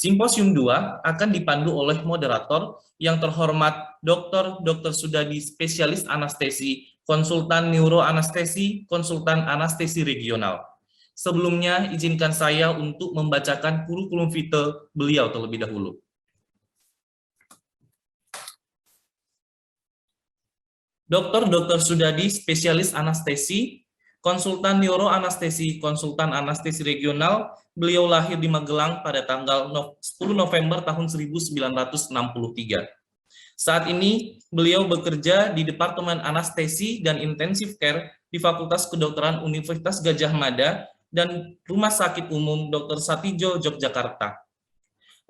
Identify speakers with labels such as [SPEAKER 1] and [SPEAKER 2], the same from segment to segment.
[SPEAKER 1] Simposium 2 akan dipandu oleh moderator yang terhormat Dr. Sudadi, spesialis anestesi, konsultan neuroanestesi, konsultan anestesi regional. Sebelumnya, izinkan saya untuk membacakan kurikulum vitae beliau terlebih dahulu. Dr. Sudadi, spesialis anestesi, konsultan neuroanestesi, konsultan anestesi regional. Beliau lahir di Magelang pada tanggal 10 November tahun 1963. Saat ini, beliau bekerja di Departemen Anestesi dan Intensive Care di Fakultas Kedokteran Universitas Gadjah Mada dan Rumah Sakit Umum Dr. Satidjo, Yogyakarta.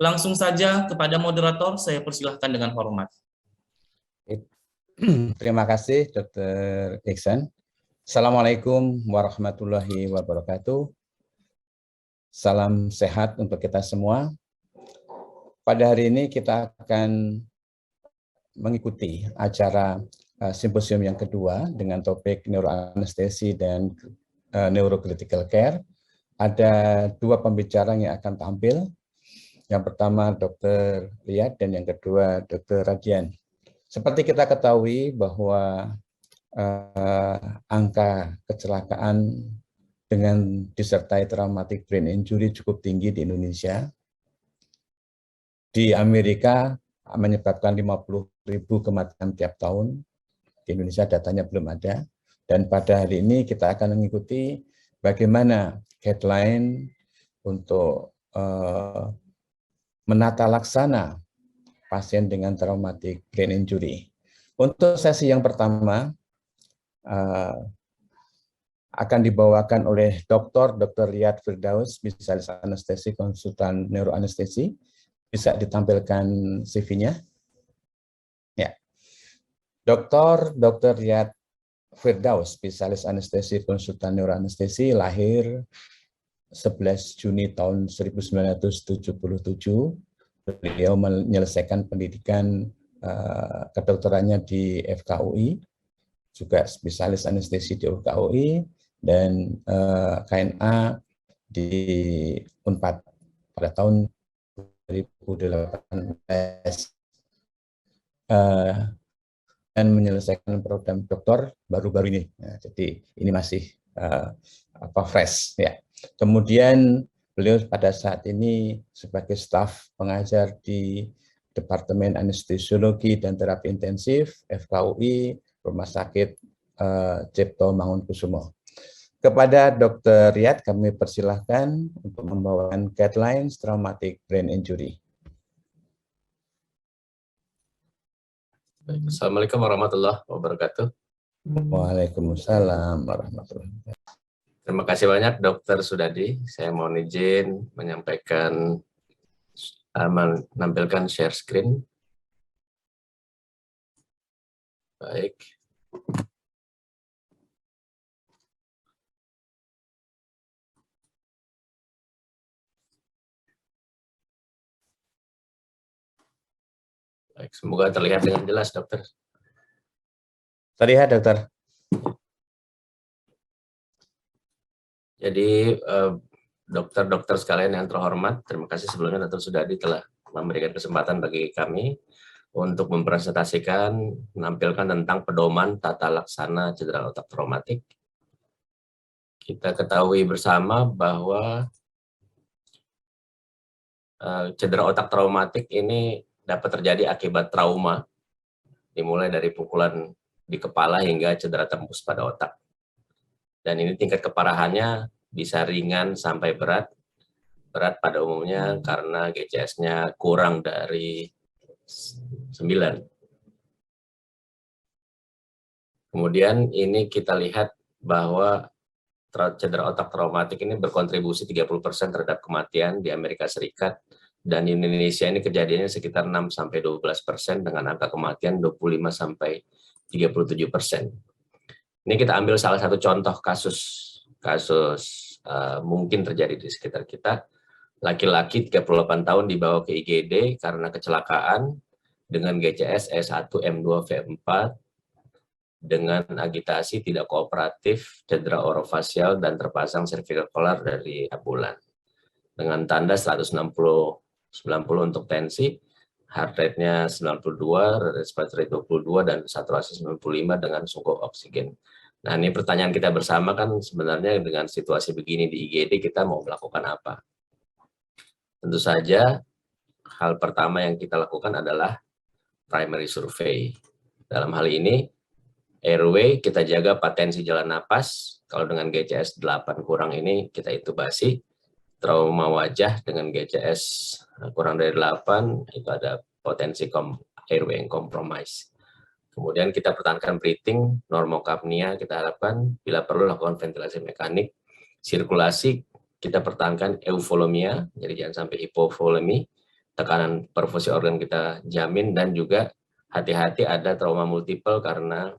[SPEAKER 1] Langsung saja kepada moderator, saya persilahkan dengan hormat.
[SPEAKER 2] Terima kasih, Dr. Iksan. Assalamualaikum warahmatullahi wabarakatuh. Salam sehat untuk kita semua. Pada hari ini kita akan mengikuti acara simposium yang kedua dengan topik neuroanestesi dan neurocritical care. Ada dua pembicara yang akan tampil. Yang pertama Dr. Riyad dan yang kedua Dr. Radian. Seperti kita ketahui bahwa angka kecelakaan dengan disertai traumatic brain injury cukup tinggi di Indonesia. Di Amerika menyebabkan 50.000 kematian tiap tahun. Di Indonesia datanya belum ada. Dan pada hari ini kita akan mengikuti bagaimana guideline untuk menata laksana pasien dengan traumatic brain injury. Untuk sesi yang pertama akan dibawakan oleh Dr. Riyad Firdaus, spesialis anestesi, konsultan neuroanestesi. Bisa ditampilkan CV-nya. Ya. Dr. Riyad Firdaus, spesialis anestesi, konsultan neuroanestesi, lahir 11 Juni tahun 1977. Beliau menyelesaikan pendidikan kedokterannya di FKUI, juga spesialis anestesi di FKUI, dan KNA di Unpad pada tahun 2018 dan menyelesaikan program doktor baru-baru ini. Nah, jadi ini masih fresh ya. Kemudian beliau pada saat ini sebagai staf pengajar di Departemen Anestesiologi dan Terapi Intensif FKUI Rumah Sakit Cipto Mangunkusumo. Kepada Dr. Riyad kami persilahkan untuk membawakan guidelines traumatic brain injury.
[SPEAKER 3] Assalamualaikum warahmatullahi wabarakatuh.
[SPEAKER 2] Waalaikumsalam warahmatullahi wabarakatuh.
[SPEAKER 3] Terima kasih banyak Dr. Sudadi. Saya mohon izin menyampaikan, menampilkan share screen. Baik. Baik, semoga terlihat dengan jelas, dokter.
[SPEAKER 2] Terlihat, dokter.
[SPEAKER 3] Jadi, dokter-dokter sekalian yang terhormat, terima kasih sebelumnya Dr. Sudadi telah memberikan kesempatan bagi kami untuk mempresentasikan, menampilkan tentang pedoman tata laksana cedera otak traumatik. Kita ketahui bersama bahwa cedera otak traumatik ini dapat terjadi akibat trauma, dimulai dari pukulan di kepala hingga cedera tembus pada otak. Dan ini tingkat keparahannya bisa ringan sampai berat. Berat pada umumnya karena GCS-nya kurang dari 9. Kemudian ini kita lihat bahwa cedera otak traumatik ini berkontribusi 30% terhadap kematian di Amerika Serikat. Dan di Indonesia ini kejadiannya sekitar 6-12% dengan angka kematian 25-37%. Ini kita ambil salah satu contoh kasus mungkin terjadi di sekitar kita. Laki-laki 38 tahun dibawa ke IGD karena kecelakaan dengan GCS E1M2V4 dengan agitasi tidak kooperatif, cedera orofasial dan terpasang cervical collar dari ambulan dengan tanda 160 90 untuk tensi, heart rate-nya 92, respiratory rate 22, dan saturasi 95 dengan sungguh oksigen. Nah, ini pertanyaan kita bersama kan sebenarnya dengan situasi begini di IGD kita mau melakukan apa? Tentu saja hal pertama yang kita lakukan adalah primary survey. Dalam hal ini, airway kita jaga patensi jalan napas, kalau dengan GCS 8 kurang ini kita intubasi, trauma wajah dengan GCS kurang dari 8 itu ada potensi airway yang compromise. Kemudian kita pertahankan breathing, normokapnia kita harapkan, bila perlu lakukan ventilasi mekanik, sirkulasi kita pertahankan euvolumia, jadi jangan sampai hipovolemi, tekanan perfusi organ kita jamin, dan juga hati-hati ada trauma multiple karena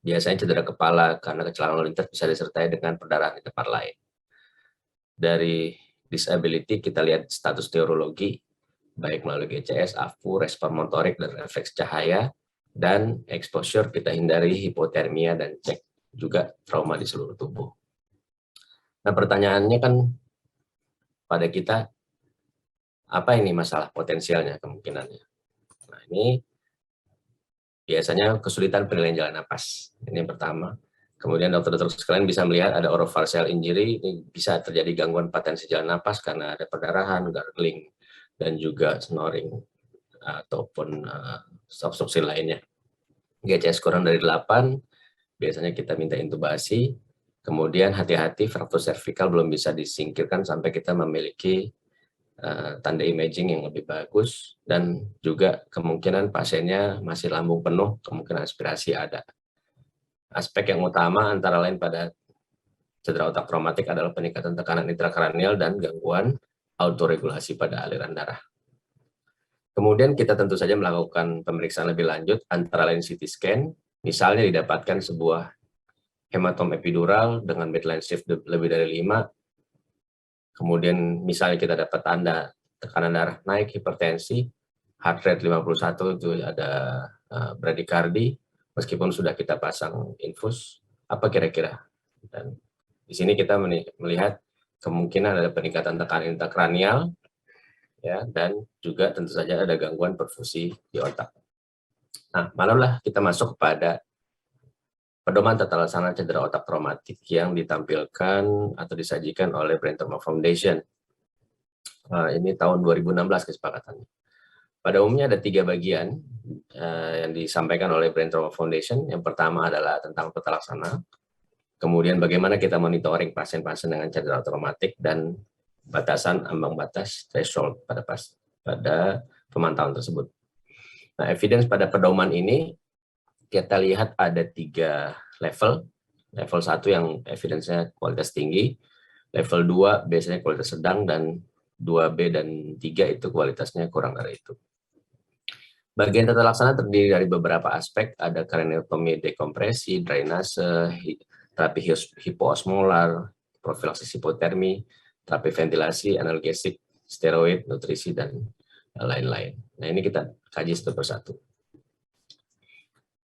[SPEAKER 3] biasanya cedera kepala karena kecelakaan lalu lintas bisa disertai dengan perdarahan di tempat lain. Dari disability kita lihat status neurologi, baik melalui GCS, AFU, respon motorik, dan refleks cahaya, dan exposure kita hindari hipotermia dan cek juga trauma di seluruh tubuh. Nah, pertanyaannya kan pada kita, apa ini masalah potensialnya, kemungkinannya? Nah, ini biasanya kesulitan penilaian jalan napas. Ini yang pertama. Kemudian dokter-dokter sekalian bisa melihat ada orofacial injury, ini bisa terjadi gangguan patensi jalan napas karena ada perdarahan, gargling, dan juga snoring ataupun obstruksi lainnya. GCS kurang dari 8, biasanya kita minta intubasi. Kemudian hati-hati fraktur cervical belum bisa disingkirkan sampai kita memiliki tanda imaging yang lebih bagus, dan juga kemungkinan pasiennya masih lambung penuh, kemungkinan aspirasi ada. Aspek yang utama antara lain pada cedera otak traumatik adalah peningkatan tekanan intrakranial dan gangguan autoregulasi pada aliran darah. Kemudian kita tentu saja melakukan pemeriksaan lebih lanjut, antara lain CT scan, misalnya didapatkan sebuah hematom epidural dengan baseline shift lebih dari 5, kemudian misalnya kita dapat tanda tekanan darah naik, hipertensi, heart rate 51 itu ada bradikardi, meskipun sudah kita pasang infus, apa kira-kira? Dan di sini kita melihat kemungkinan ada peningkatan tekanan intrakranial, ya, dan juga tentu saja ada gangguan perfusi di otak. Nah, malamlah kita masuk kepada pedoman tata laksana cedera otak traumatik yang ditampilkan atau disajikan oleh Brain Trauma Foundation. Ini tahun 2016 kesepakatannya. Pada umumnya ada 3 bagian yang disampaikan oleh Brain Trauma Foundation. Yang pertama adalah tentang tata laksana, kemudian bagaimana kita monitoring pasien-pasien dengan cedera traumatik, dan batasan ambang batas threshold pada pemantauan tersebut. Nah, evidence pada pedoman ini kita lihat ada 3 level. Level 1 yang evidence-nya kualitas tinggi, level 2 biasanya kualitas sedang, dan 2B dan 3 itu kualitasnya kurang dari itu. Bagian tata laksana terdiri dari beberapa aspek, ada craniotomy dekompresi, drainase, terapi hipoosmolar, profilaksis hipotermi, terapi ventilasi, analgesik, steroid, nutrisi, dan lain-lain. Nah, ini kita kaji satu persatu.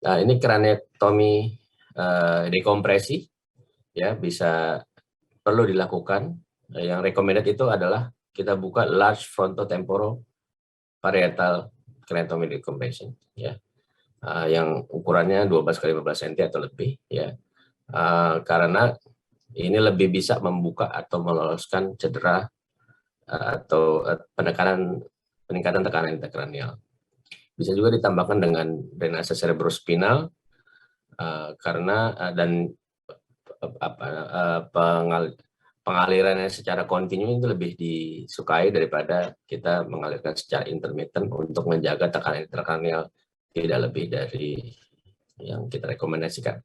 [SPEAKER 3] Nah, ini craniotomy dekompresi, ya, bisa perlu dilakukan. Yang recommended itu adalah kita buka large frontotemporal parietal craniotomy decompression, ya, yang ukurannya 12 x 15 cm atau lebih, ya, karena ini lebih bisa membuka atau meloloskan cedera atau peningkatan tekanan intrakranial. Bisa juga ditambahkan dengan drainase cerebrospinal karena dan pengalirannya secara kontinu itu lebih disukai daripada kita mengalirkan secara intermittent untuk menjaga tekanan intrakranial tidak lebih dari yang kita rekomendasikan.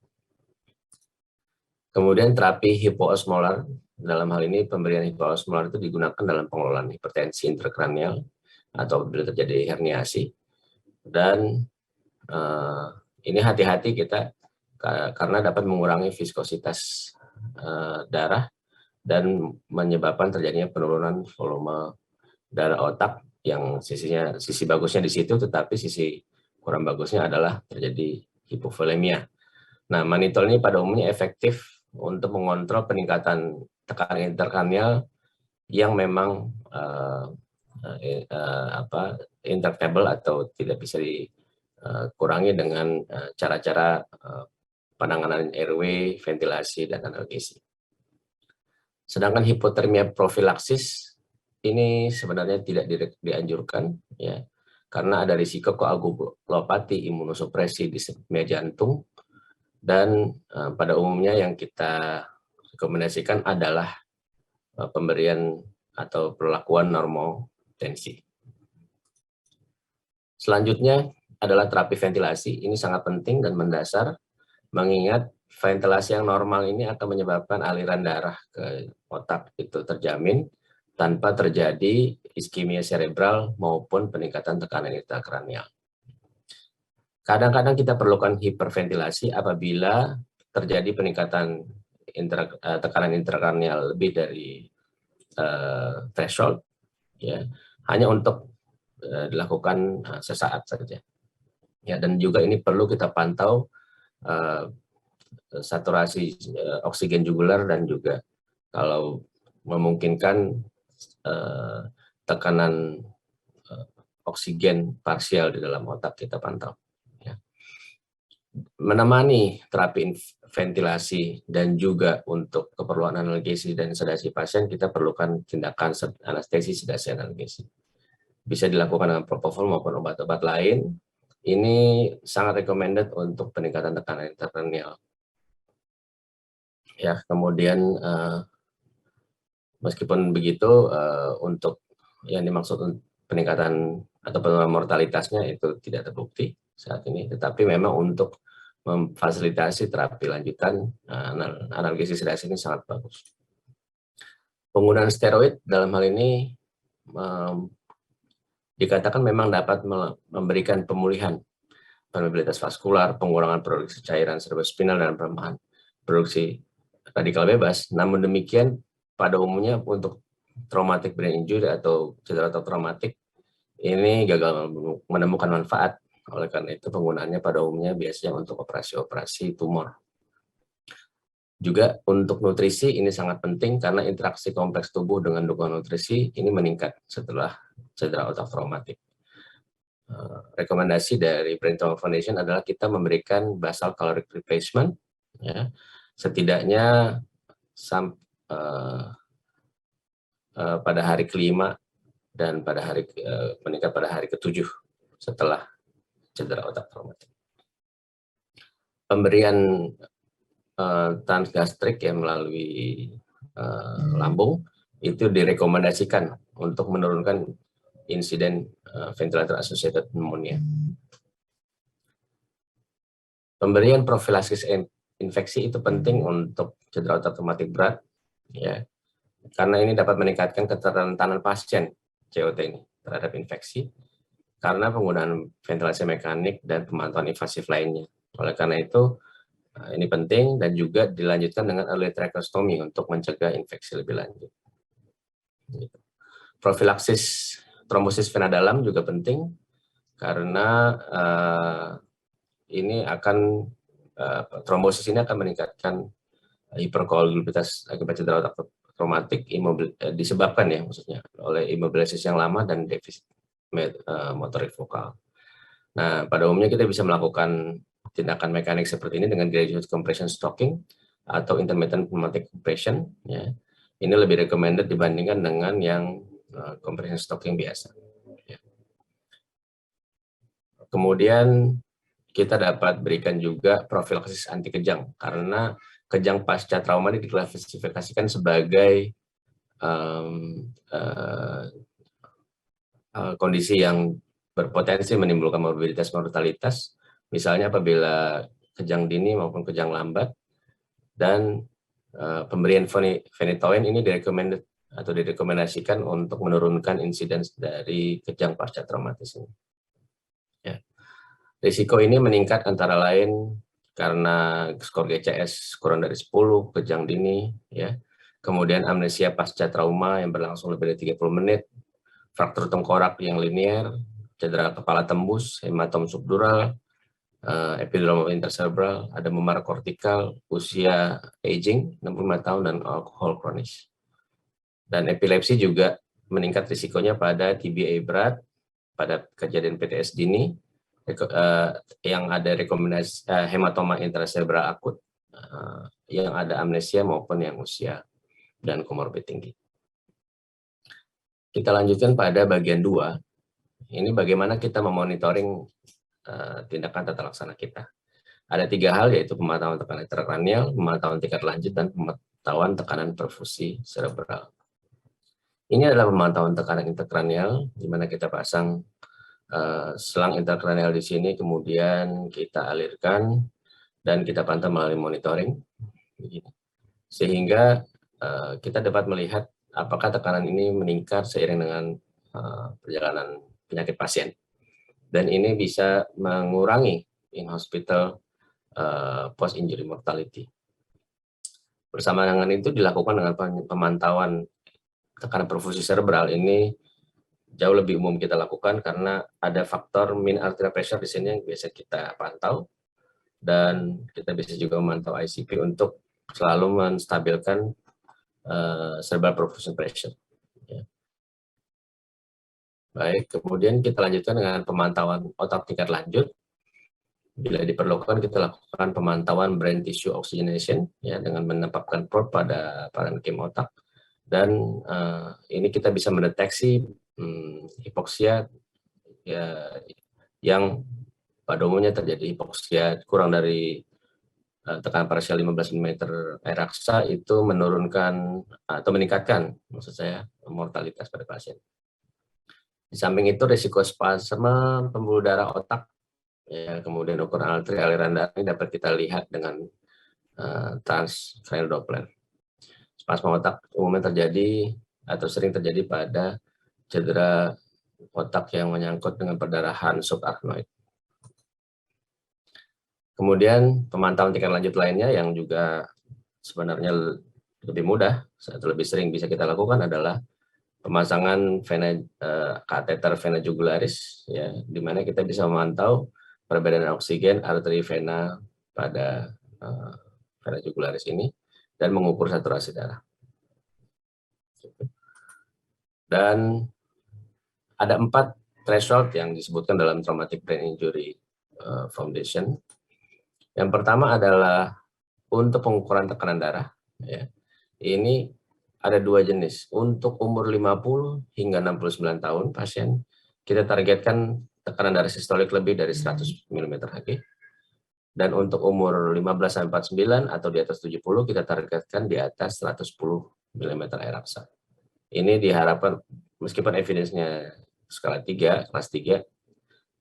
[SPEAKER 3] Kemudian terapi hipoosmolar, dalam hal ini pemberian hipoosmolar itu digunakan dalam pengelolaan hipertensi intrakranial atau bila terjadi herniasi. Dan ini hati-hati kita karena dapat mengurangi viskositas darah dan menyebabkan terjadinya penurunan volume darah otak yang sisi bagusnya di situ, tetapi sisi kurang bagusnya adalah terjadi hipovolemia. Nah, mannitol ini pada umumnya efektif untuk mengontrol peningkatan tekanan intrakranial yang memang intractable atau tidak bisa dikurangi dengan cara-cara penanganan airway, ventilasi, dan analgesi. Sedangkan hipotermia profilaksis ini sebenarnya tidak dianjurkan, ya, karena ada risiko koagulopati, imunosupresi, disepnia jantung, dan pada umumnya yang kita rekomendasikan adalah pemberian atau perlakuan normotensi. Selanjutnya adalah terapi ventilasi. Ini sangat penting dan mendasar, mengingat ventilasi yang normal ini akan menyebabkan aliran darah ke otak itu terjamin tanpa terjadi iskemia cerebral maupun peningkatan tekanan intrakranial. Kadang-kadang kita perlukan hiperventilasi apabila terjadi peningkatan tekanan intrakranial lebih dari threshold, ya, hanya untuk dilakukan sesaat saja. Ya, dan juga ini perlu kita pantau saturasi oksigen jugular dan juga kalau memungkinkan tekanan oksigen parsial di dalam otak kita pantau. Ya. Menemani terapi ventilasi dan juga untuk keperluan analgesi dan sedasi pasien, kita perlukan tindakan anestesi, sedasi, analgesi. Bisa dilakukan dengan propofol maupun obat-obat lain. Ini sangat recommended untuk peningkatan tekanan intrakranial. Ya, kemudian meskipun begitu, untuk yang dimaksud peningkatan atau penurunan mortalitasnya itu tidak terbukti saat ini, tetapi memang untuk memfasilitasi terapi lanjutan analgesi sedasi ini sangat bagus. Penggunaan steroid dalam hal ini dikatakan memang dapat memberikan pemulihan permeabilitas vaskular, pengurangan produksi cairan cerebrospinal, dan pelemahan produksi radikal bebas. Namun demikian, pada umumnya untuk traumatic brain injury atau cedera otak traumatik ini gagal menemukan manfaat. Oleh karena itu penggunaannya pada umumnya biasanya untuk operasi-operasi tumor. Juga untuk nutrisi ini sangat penting karena interaksi kompleks tubuh dengan dukungan nutrisi ini meningkat setelah cedera otak traumatik. Rekomendasi dari Brain Trauma Foundation adalah kita memberikan basal caloric replacement, ya, setidaknya pada hari ke-5 dan pada hari meningkat pada hari ke-7 setelah cedera otak traumatik. Pemberian transgastrik yang melalui lambung itu direkomendasikan untuk menurunkan insiden ventilator associated pneumonia. Pemberian profilaksis infeksi itu penting untuk cedera otak traumatik berat, ya, karena ini dapat meningkatkan keterentanan pasien COT ini terhadap infeksi karena penggunaan ventilasi mekanik dan pemantauan invasif lainnya. Oleh karena itu, ini penting dan juga dilanjutkan dengan early tracheostomy untuk mencegah infeksi lebih lanjut. Profilaksis trombosis vena dalam juga penting karena trombosis ini akan meningkatkan hiperkoagulabilitas akibat cedera otak traumatik disebabkan, ya, maksudnya oleh imobilisasi yang lama dan defisit motorik vokal. Nah, pada umumnya kita bisa melakukan tindakan mekanik seperti ini dengan graduate compression stocking atau intermittent pneumatic compression, ya. Ini lebih recommended dibandingkan dengan yang compression stocking biasa. Ya. Kemudian kita dapat berikan juga profilaksis anti kejang karena kejang pasca trauma ini diklasifikasikan sebagai kondisi yang berpotensi menimbulkan morbiditas mortalitas, misalnya apabila kejang dini maupun kejang lambat, dan pemberian phenytoin ini direkomendasikan untuk menurunkan insiden dari kejang pasca traumatis ini. Ya. Risiko ini meningkat antara lain karena skor GCS kurang dari 10, kejang dini, ya. Kemudian amnesia pasca trauma yang berlangsung lebih dari 30 menit, fraktur tengkorak yang linear, cedera kepala tembus, hematom subdural, epidural intercerebral, ada memar kortikal, usia aging 65 tahun dan alkohol kronis. Dan epilepsi juga meningkat risikonya pada TBA berat, pada kejadian PTS dini, yang ada rekomendasi hematoma intracerebral akut, yang ada amnesia maupun yang usia dan komorbid tinggi. Kita lanjutkan pada bagian 2. Ini bagaimana kita memonitoring tindakan tata laksana kita. Ada 3 hal, yaitu pemantauan tekanan intrakranial, pemantauan tingkat lanjut, dan pemantauan tekanan perfusi cerebral. Ini adalah pemantauan tekanan intrakranial, di mana kita pasang selang intrakranial di sini, kemudian kita alirkan dan kita pantau melalui monitoring, sehingga kita dapat melihat apakah tekanan ini meningkat seiring dengan perjalanan penyakit pasien, dan ini bisa mengurangi in-hospital post-injury mortality. Bersama dengan itu dilakukan dengan pemantauan tekanan perfusi cerebral. Ini jauh lebih umum kita lakukan karena ada faktor mean arterial pressure di sini yang biasa kita pantau, dan kita bisa juga memantau ICP untuk selalu menstabilkan cerebral perfusion pressure. Ya. Baik, kemudian kita lanjutkan dengan pemantauan otak tingkat lanjut. Bila diperlukan, kita lakukan pemantauan brain tissue oxygenation, ya, dengan menempatkan probe pada parenkim otak, dan ini kita bisa mendeteksi hipoksia, ya, yang pada umumnya terjadi hipoksia kurang dari tekanan parsial 15 mm air raksa, itu menurunkan atau meningkatkan, maksud saya, mortalitas pada pasien. Di samping itu, risiko spasme pembuluh darah otak, ya, kemudian ukuran arteri aliran darah ini dapat kita lihat dengan transcranial Doppler. Spasme otak umumnya terjadi atau sering terjadi pada cedera otak yang menyangkut dengan perdarahan subarachnoid. Kemudian pemantauan tingkat lanjut lainnya yang juga sebenarnya lebih mudah atau lebih sering bisa kita lakukan adalah pemasangan kateter vena jugularis, ya, di mana kita bisa memantau perbedaan oksigen arteri vena pada vena jugularis ini dan mengukur saturasi darah. Dan ada 4 threshold yang disebutkan dalam Traumatic Brain Injury Foundation. Yang pertama adalah untuk pengukuran tekanan darah. Ya. Ini ada 2 jenis. Untuk umur 50 hingga 69 tahun pasien, kita targetkan tekanan darah sistolik lebih dari 100 mmHg. Dan untuk umur 15-49 atau di atas 70, kita targetkan di atas 110 mm air raksa. Ini diharapkan, meskipun evidence-nya skala 3, kelas 3,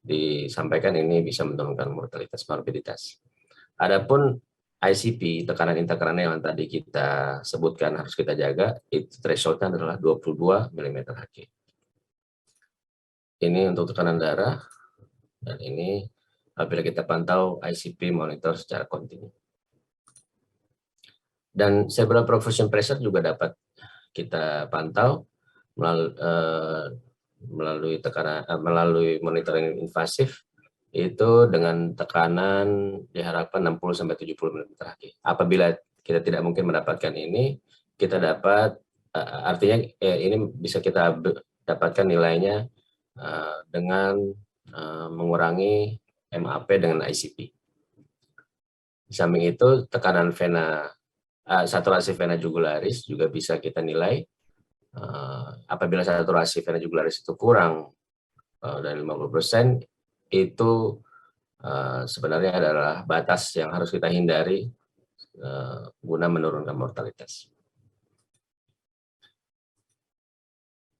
[SPEAKER 3] disampaikan ini bisa menurunkan mortalitas morbiditas. Adapun ICP, tekanan intrakranial yang tadi kita sebutkan harus kita jaga, itu threshold-nya adalah 22 mmHg. Ini untuk tekanan darah, dan ini apabila kita pantau ICP monitor secara kontinu. Dan cerebral perfusion pressure juga dapat kita pantau melalui monitoring invasif, itu dengan tekanan diharapkan 60-70 mmHg. Apabila kita tidak mungkin mendapatkan ini, kita dapat, artinya ini bisa kita dapatkan nilainya dengan mengurangi MAP dengan ICP. Di samping itu, tekanan vena, saturasi vena jugularis juga bisa kita nilai. Apabila saturasi vena jugularis itu kurang dari 50%, itu sebenarnya adalah batas yang harus kita hindari guna menurunkan mortalitas.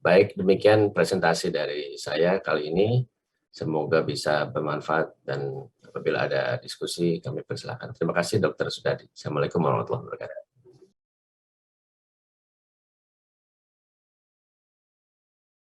[SPEAKER 3] Baik, demikian presentasi dari saya kali ini. Semoga bisa bermanfaat, dan apabila ada diskusi kami persilakan. Terima kasih Dr. Sudadi. Assalamualaikum warahmatullahi wabarakatuh.